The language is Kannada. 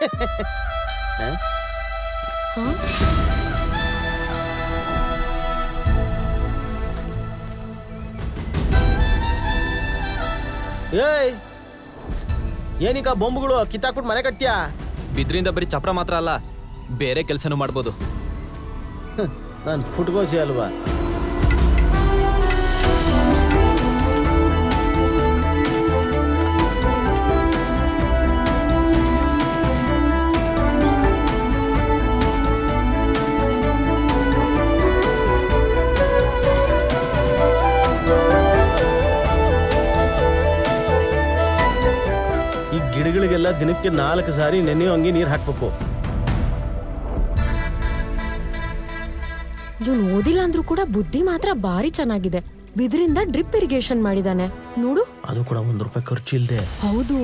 ಏಯ್ ಏನೀಗ ಬೊಂಬುಗಳು ಕಿತ್ತಾಕ್ಬಿಟ್ಟು ಮನೆ ಕಟ್ತೀಯಾ? ಬಿದ್ರಿಂದ ಬರೀ ಚಪ್ರ ಮಾತ್ರ ಅಲ್ಲ, ಬೇರೆ ಕೆಲಸನೂ ಮಾಡ್ಬೋದು. ನಾನು ಫುಟ್ಗೋಸಿ ಅಲ್ವಾ? ಈ ಗಿಡಗಳಿಗೆಲ್ಲ ದಿನಕ್ಕೆ 4 ಸಾರಿ ನೆನೆಯೋ ಹಂಗೆ ನೀರು ಹಾಕ್ಬೇಕು. ಇವನು ಓದಿಲ್ಲ ಅಂದ್ರೂ ಕೂಡ ಬುದ್ಧಿ ಮಾತ್ರ ಬಾರಿ ಚೆನ್ನಾಗಿದೆ. ಬಿದ್ರಿಂದ ಡ್ರಿಪ್ ಇರಿಗೇಷನ್ ಮಾಡಿದಾನೆ ನೋಡು. ಅದು ಕೂಡ ₹1 ಖರ್ಚು ಇಲ್ದೆ. ಹೌದು,